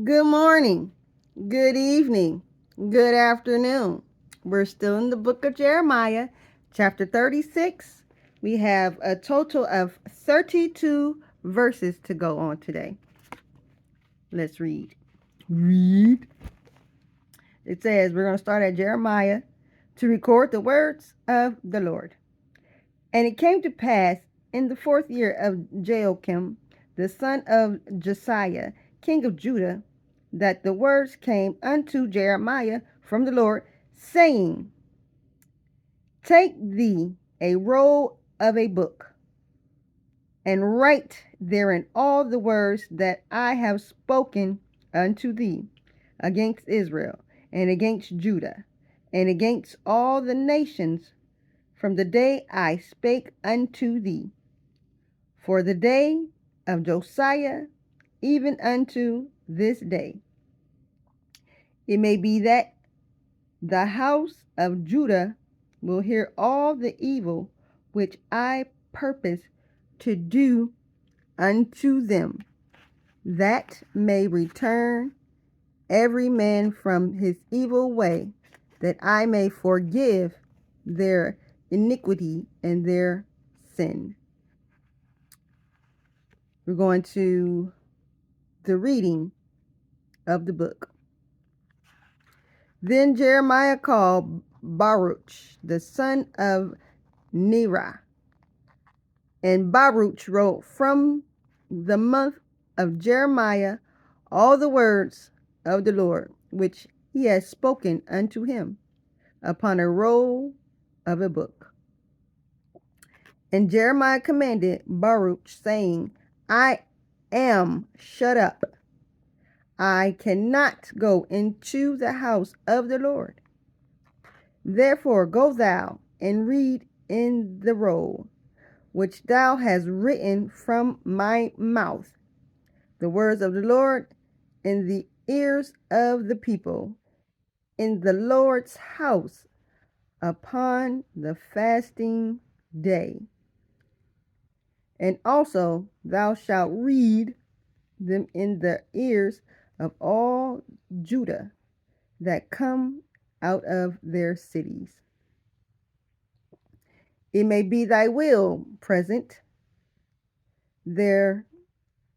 Good morning, good evening, good afternoon. We're still in the book of Jeremiah, chapter 36. We have a total of 32 verses to go on today. Let's read. Read. It says we're going to start at Jeremiah to record the words of the Lord. And it came to pass in the 4th year of Joachim, the son of Josiah, king of Judah, that the words came unto Jeremiah from the Lord, saying, Take thee a roll of a book, and write therein all the words that I have spoken unto thee against Israel, and against Judah, and against all the nations from the day I spake unto thee. For the day of Josiah, even unto this day, it may be that the house of Judah will hear all the evil which I purpose to do unto them, that may return every man from his evil way, that I may forgive their iniquity and their sin. We're going to the reading of the book. Then Jeremiah called Baruch, the son of Neriah, and Baruch wrote from the mouth of Jeremiah all the words of the Lord, which he has spoken unto him, upon a roll of a book. And Jeremiah commanded Baruch, saying, I am shut up. I cannot go into the house of the Lord. Therefore go thou and read in the roll, which thou hast written from my mouth, the words of the Lord in the ears of the people, in the Lord's house, upon the fasting day. And also thou shalt read them in the ears of all Judah that come out of their cities. It may be thy will present their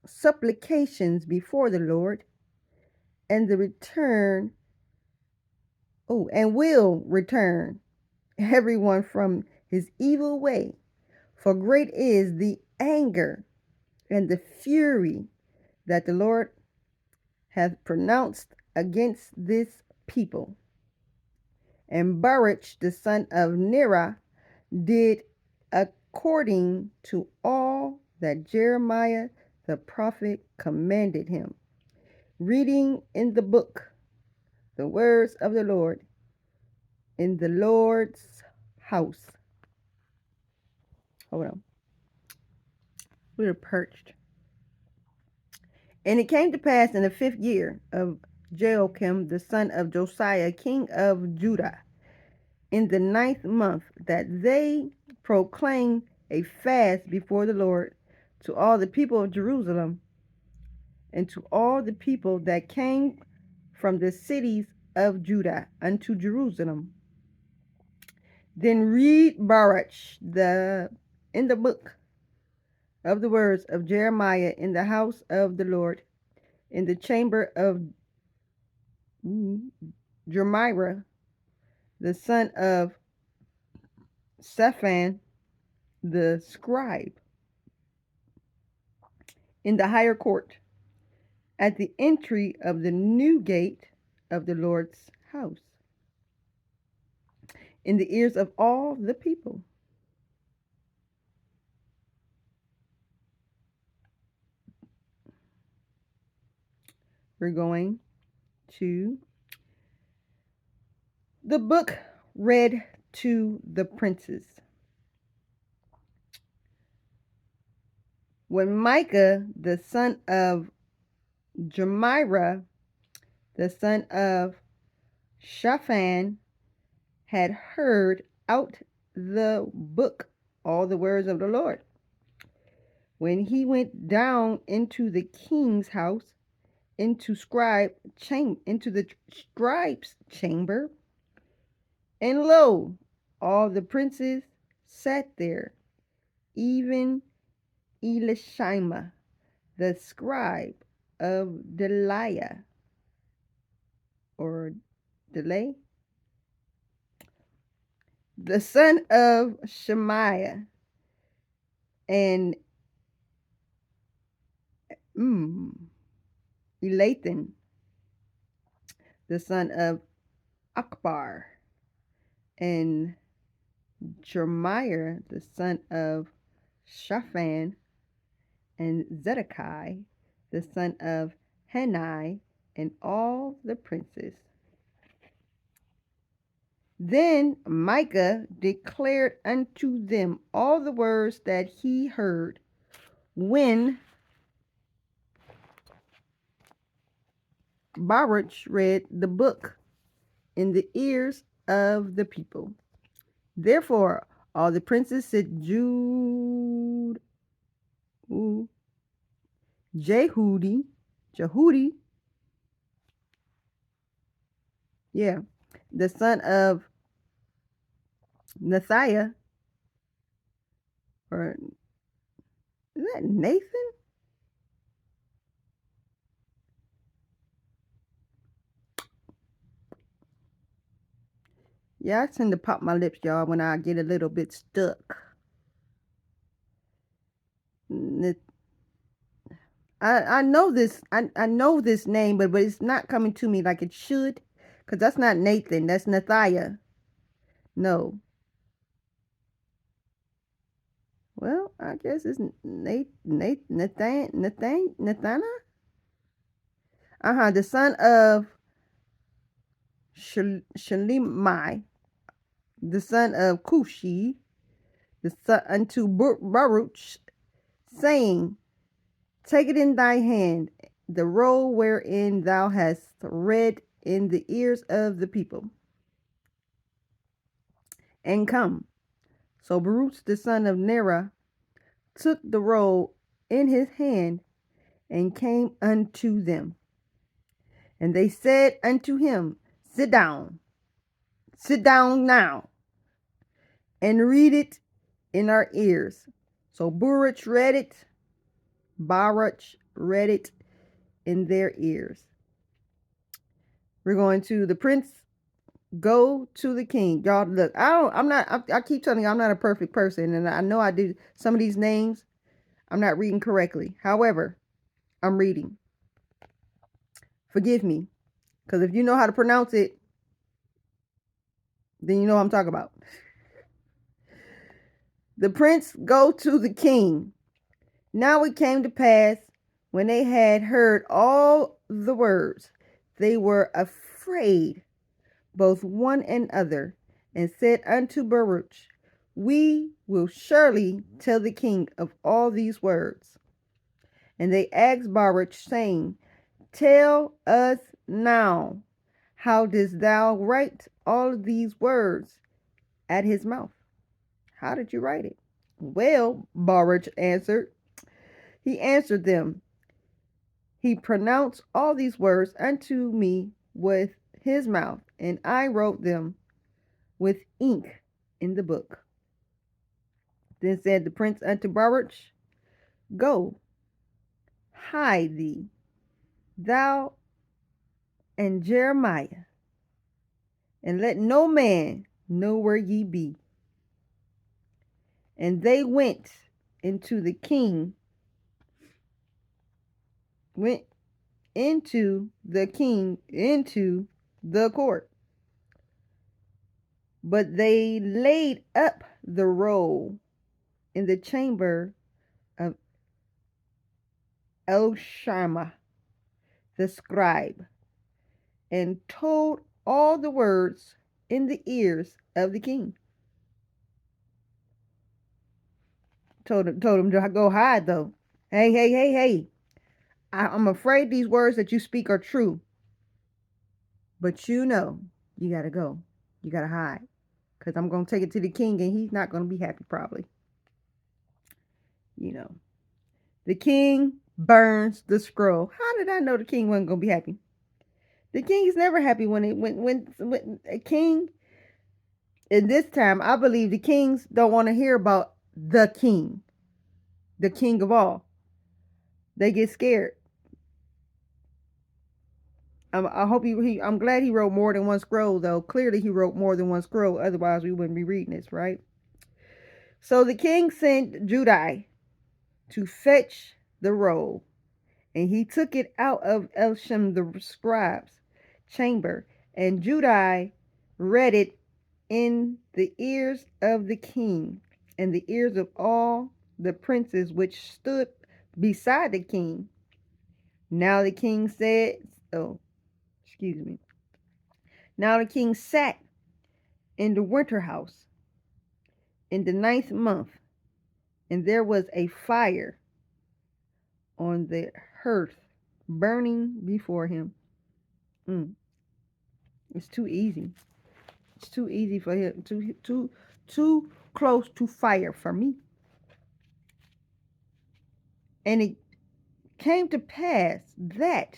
supplications before the Lord, and will return everyone from his evil way. For great is the anger and the fury that the Lord hath pronounced against this people. And Baruch the son of Neriah did according to all that Jeremiah the prophet commanded him, reading in the book the words of the Lord in the Lord's house. Hold on. We were perched. And it came to pass in the 5th year of Joachim the son of Josiah, king of Judah, in the 9th month, that they proclaimed a fast before the Lord to all the people of Jerusalem, and to all the people that came from the cities of Judah unto Jerusalem. Then read Baruch in the book of the words of Jeremiah in the house of the Lord, in the chamber of Jeremiah, the son of Shaphan, the scribe, in the higher court, at the entry of the new gate of the Lord's house, in the ears of all the people. We're going to the book read to the princes. When Micah, the son of Jeremiah, the son of Shaphan, had heard out the book all the words of the Lord, when he went down into the king's house, into the scribe's chamber, and lo, all the princes sat there, even Elishama, the scribe of Deliah, or Delay, the son of Shemaiah, and Elathan, the son of Akbar, and Jeremiah, the son of Shaphan, and Zedekiah, the son of Hanai, and all the princes. Then Micah declared unto them all the words that he heard when Baruch read the book in the ears of the people. Therefore, all the princes said, Jehudi, the son of Nathiah, or is that Nathan? Yeah, I tend to pop my lips, y'all, when I get a little bit stuck. I know this. I know this name, but it's not coming to me like it should, because that's not Nathan. That's Nathiah. No. Well, I guess it's Nathana. The son of Shalimai, the son of Cushi, the son unto Baruch, saying, Take it in thy hand, the roll wherein thou hast read in the ears of the people, and come. So Baruch the son of Nerah took the roll in his hand and came unto them. And they said unto him, Sit down now, and read it in our ears. So Baruch read it in their ears. We're going to the prince, go to the king. Y'all, look, I keep telling you, I'm not a perfect person, and I know I do some of these names, I'm not reading correctly. However, I'm reading. Forgive me, because if you know how to pronounce it, then you know what I'm talking about. The prince go to the king. Now it came to pass, when they had heard all the words, they were afraid, both one and other, and said unto Baruch, We will surely tell the king of all these words. And they asked Baruch, saying, Tell us now, how didst thou write all these words at his mouth? How did you write it? Well, Baruch answered. He answered them. He pronounced all these words unto me with his mouth, and I wrote them with ink in the book. Then said the prince unto Baruch, Go, hide thee, thou and Jeremiah, and let no man know where ye be. And they went into the court. But they laid up the roll in the chamber of Elishama, the scribe, and told all the words in the ears of the king. Told him to go hide, though. Hey. I'm afraid these words that you speak are true. But you know, you got to go. You got to hide. Because I'm going to take it to the king, and he's not going to be happy, probably. You know. The king burns the scroll. How did I know the king wasn't gonna be happy? The king is never happy when a king. In this time, I believe the kings don't want to hear about the king of all. They get scared. I hope I'm glad he wrote more than one scroll, though. Clearly, he wrote more than one scroll. Otherwise, we wouldn't be reading this, right? So the king sent Judai to fetch the roll, and he took it out of Elsham the scribe's chamber, and Judai read it in the ears of the king and the ears of all the princes which stood beside the king. Now the king said, oh, excuse me. Now the king sat in the winter house in the 9th month, and there was a fire on the hearth burning before him. It's too easy. It's too easy for him. Too close to fire for me. And it came to pass that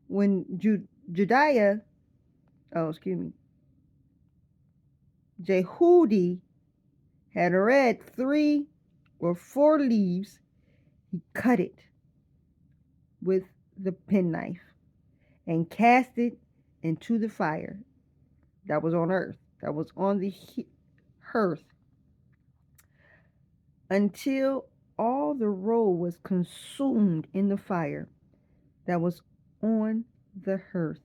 when Jehudi had read 3 or 4 leaves, he cut it with the penknife and cast it into the fire that was on earth, that was on the hearth, until all the roll was consumed in the fire that was on the hearth.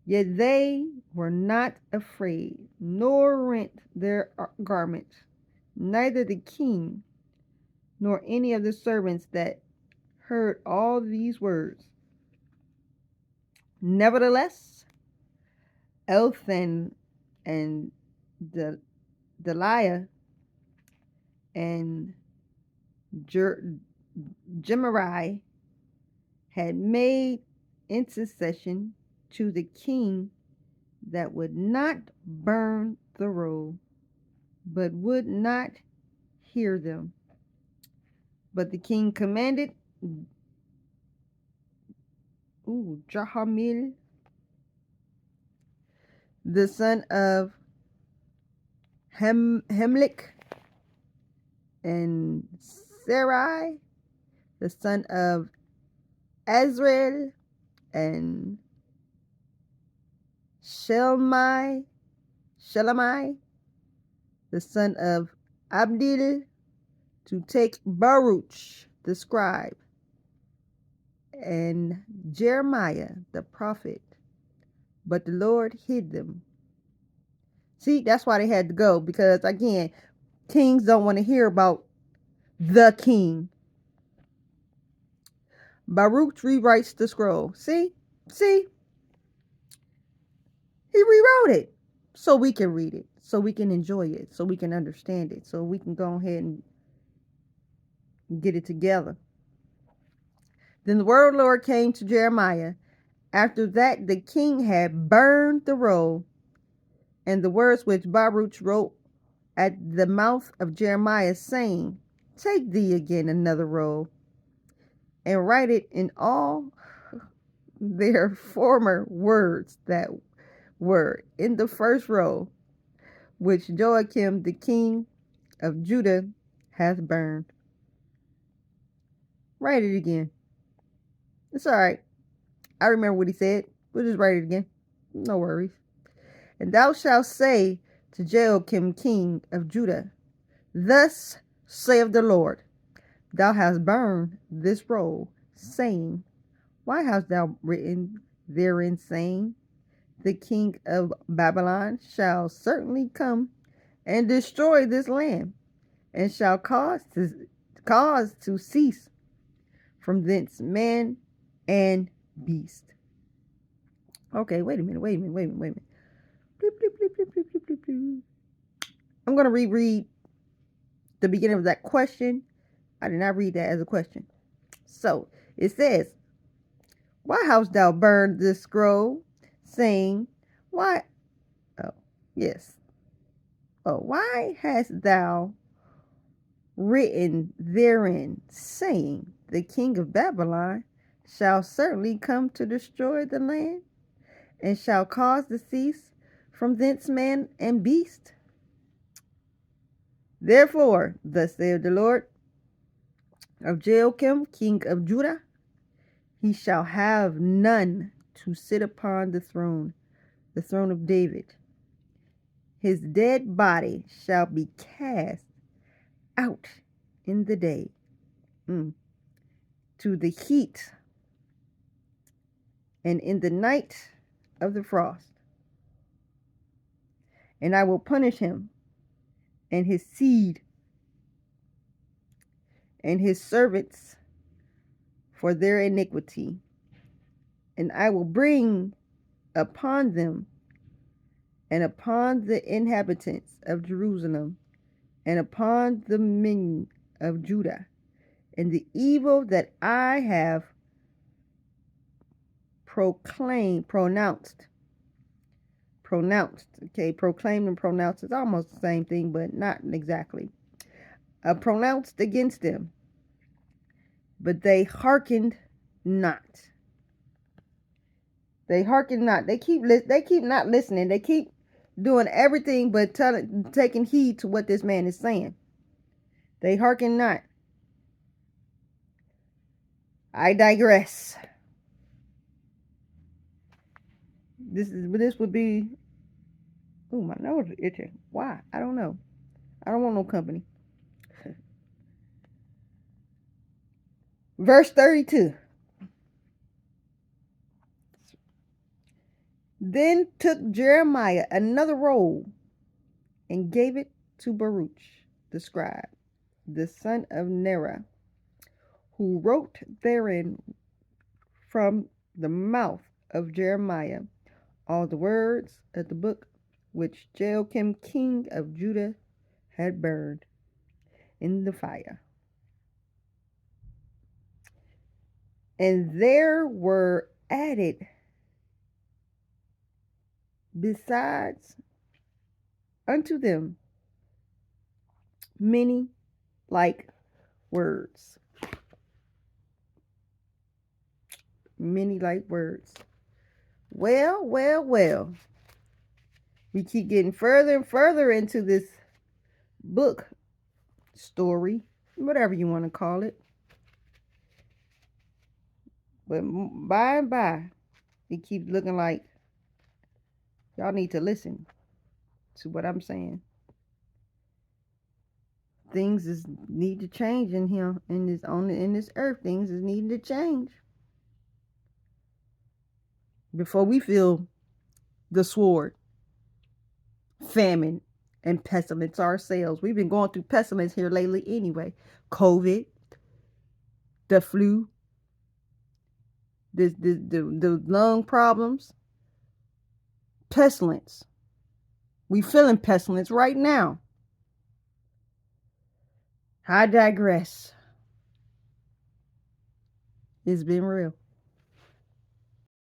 Yet they were not afraid, nor rent their garments, neither the king nor any of the servants that heard all these words. Nevertheless, Elthan and Deliah and Jemari had made intercession to the king that would not burn the roll, but would not hear them. But the king commanded Jahamil, the son of Hemlik, and Sarai, the son of Azrael, and Shelemai, the son of Abdil, to take Baruch, the scribe, and Jeremiah, the prophet. But the Lord hid them. See, that's why they had to go, because, again, kings don't want to hear about the king. Baruch rewrites the scroll. See? He rewrote it so we can read it, so we can enjoy it, so we can understand it, so we can go ahead and get it together. Then the word of the Lord came to Jeremiah. After that, the king had burned the roll, and the words which Baruch wrote at the mouth of Jeremiah, saying, Take thee again another roll, and write it in all their former words that were in the first roll, which Joachim the king of Judah hath burned. Write it again. It's all right. I remember what he said. We'll just write it again. No worries. And thou shalt say to Joachim king of Judah, Thus saith the Lord, Thou hast burned this roll, saying, Why hast thou written therein, saying, The king of Babylon shall certainly come and destroy this land, and shall cause to cease from thence man and beast. Okay, wait a minute. Bleep, bleep, bleep, bleep, bleep, bleep, bleep, bleep. I'm going to reread the beginning of that question. I did not read that as a question. So it says, Why hast thou burned this scroll, saying, Why? Oh, yes. Oh, why hast thou written therein, saying, the king of Babylon shall certainly come to destroy the land, and shall cause to cease from thence man and beast. Therefore, thus saith the Lord of Jehoiakim, king of Judah, he shall have none to sit upon the throne of David. His dead body shall be cast out in the day, to the heat, and in the night of the frost. And I will punish him and his seed and his servants for their iniquity. And I will bring upon them and upon the inhabitants of Jerusalem and upon the men of Judah, and the evil that I have pronounced. Okay, proclaimed and pronounced is almost the same thing, but not exactly. Pronounced against them, but they hearkened not. They hearken not. They keep not listening. They keep doing everything but taking heed to what this man is saying. They hearken not. I digress. This would be. Oh, my nose is itching. Why? I don't know. I don't want no company. Verse 32. Then took Jeremiah another roll and gave it to Baruch the scribe, the son of Neriah, who wrote therein from the mouth of Jeremiah all the words of the book which Jehoiakim king of Judah had burned in the fire. And there were added besides unto them many like words. Many like words. Well. We keep getting further and further into this book story, whatever you want to call it. But by and by, it keeps looking like y'all need to listen to what I'm saying. Things need to change in here, in this earth. Things is needing to change before we feel the sword, famine, and pestilence ourselves. We've been going through pestilence here lately anyway. COVID, the flu, the lung problems, pestilence. We feeling pestilence right now. I digress. It's been real.